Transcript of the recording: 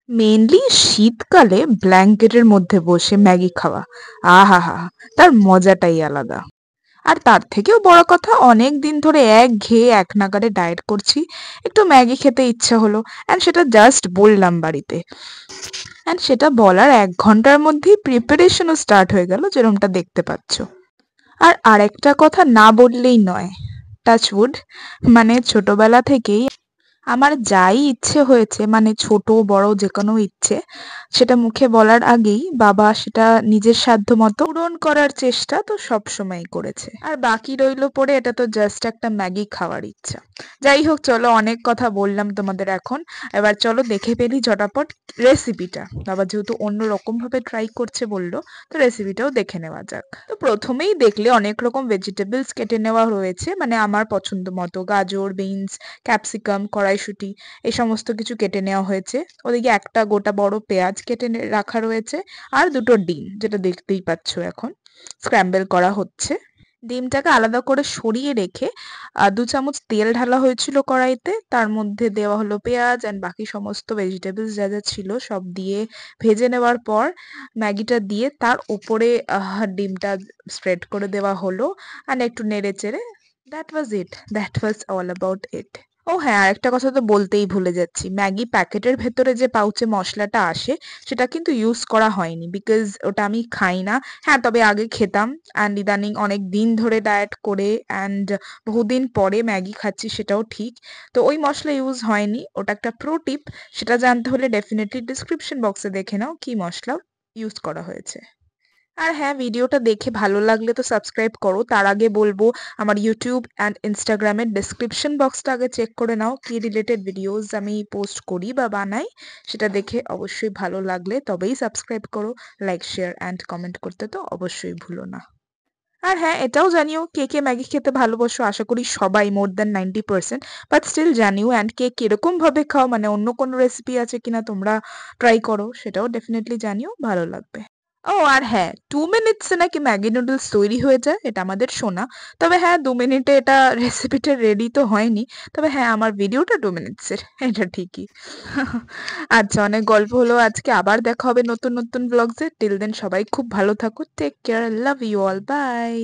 Mainly শীতকালে ব্ল্যাঙ্কেটের মধ্যে বসে ম্যাগি খাওয়া, আহা! তার মজাটাই আলাদা। আর তার থেকেও বড় কথা, অনেক দিন ধরে একঘেয়ে এক নাগাড়ে ডায়েট করছি। একটু ম্যাগি খেতে ইচ্ছা হলো, অ্যান্ড সেটা জাস্ট বললাম বাড়িতে। অ্যান্ড সেটা বলার ১ ঘন্টার মধ্যেই প্রিপারেশনও স্টার্ট হয়ে গেল, যেরকমটা দেখতে পাচ্ছ। আর আরেকটা কথা না বললেই নয়, টাচউড, মানে ছোটবেলা থেকেই আমার যাই ইচ্ছে হয়েছে, মানে ছোট বড় যে কোনো ইচ্ছে, সেটা মুখে বলার আগেই বাবা সেটা নিজের সাধ্য মতো পূরণ করার চেষ্টা তো সবসময়ই করেছে। আর বাকি রইলো পড়ে, এটা তো জাস্ট একটা ম্যাগি খাওয়ার ইচ্ছা। যাই হোক, চলো অনেক কথা বললাম তোমাদের এখন। এবার চলো দেখে ফেলি ঝটাপট রেসিপিটা। বাবা যেহেতু অন্য রকম ভাবে ট্রাই করছে বললো, তো রেসিপিটাও দেখে নেওয়া যাক। তো প্রথমেই দেখলে অনেক রকম ভেজিটেবলস কেটে নেওয়া হয়েছে, মানে আমার পছন্দ মতো গাজর, বিনস, ক্যাপসিকাম, কড়াইশুঁটি, এই সমস্ত কিছু কেটে নেওয়া হয়েছে। ওদিকে একটা গোটা বড় পেঁয়াজ কেটে রাখা রয়েছে, আর দুটো ডিম, যেটা দেখতেই পাচ্ছ এখন স্ক্র্যাম্বল করা হচ্ছে। ডিমটাকে আলাদা করে সরিয়ে রেখে ২ চামচ তেল ঢালা হয়েছিল কড়াইতে, তার মধ্যে দেওয়া হলো পেঁয়াজ অ্যান্ড বাকি সমস্ত ভেজিটেবলস যা যা ছিল সব দিয়ে ভেজে নেওয়ার পর ম্যাগিটা দিয়ে তার উপরে ডিমটা স্প্রেড করে দেওয়া হলো, অ্যান্ড একটু নেড়ে চেড়ে, that was it, that was all about it. ও হ্যাঁ, আরেকটা কথা তো বলতেই ভুলে যাচ্ছি, ম্যাগি প্যাকেটের ভেতরে যে পাউচে মশলাটা আসে সেটা কিন্তু ইউজ করা হয়নি, বিকজ ওটা আমি খাই না। হ্যাঁ, তবে আগে খেতাম, অ্যান্ড ইদানিং অনেক দিন ধরে ডায়েট করে অ্যান্ড বহুদিন পরে ম্যাগি খাচ্ছি, সেটাও ঠিক। তো ওই মশলা ইউজ হয়নি, ওটা একটা প্রো টিপ। সেটা জানতে হলে ডেফিনেটলি ডিসক্রিপশন বক্সে দেখে নাও কি মশলা ইউজ করা হয়েছে। আর হ্যাঁ, ভিডিওটা দেখে ভালো লাগলে তো সাবস্ক্রাইব করো। তার আগে বলবো, আমার ইউটিউব অ্যান্ড ইনস্টাগ্রামের ডেসক্রিপশন বক্সটা আগে চেক করে নাও, কি রিলেটেড ভিডিওস আমি পোস্ট করি বা বানাই। সেটা দেখে অবশ্যই ভালো লাগলে তবেই সাবস্ক্রাইব করো। লাইক, শেয়ার অ্যান্ড কমেন্ট করতে তো অবশ্যই ভুলো না। আর হ্যাঁ, এটাও জানিও কে কে ম্যাগি খেতে ভালোবাসো। আশা করি সবাই, মোর দ্যান 90%। বাট স্টিল জানিও, অ্যান্ড কে কিরকম ভাবে খাও, মানে অন্য কোনো রেসিপি আছে কিনা তোমরা ট্রাই করো, সেটাও ডেফিনেটলি জানিও, ভালো লাগবে। ও আর হ্যাঁ, 2 মিনিটসে নাকি ম্যাগি নুডলস তৈরি হয়ে যায়, এটা আমাদের শোনা। তবে হ্যাঁ, 2 মিনিটে এটা রেসিপিটা রেডি তো হয়নি। তবে হ্যাঁ, আমার ভিডিওটা 2 মিনিটসের, এটা ঠিকই। আচ্ছা, অনেক গল্প হলো আজকে। আবার দেখা হবে নতুন নতুন ব্লগসে। টিল দেন সবাই খুব ভালো থাকো, take care, love you all, by.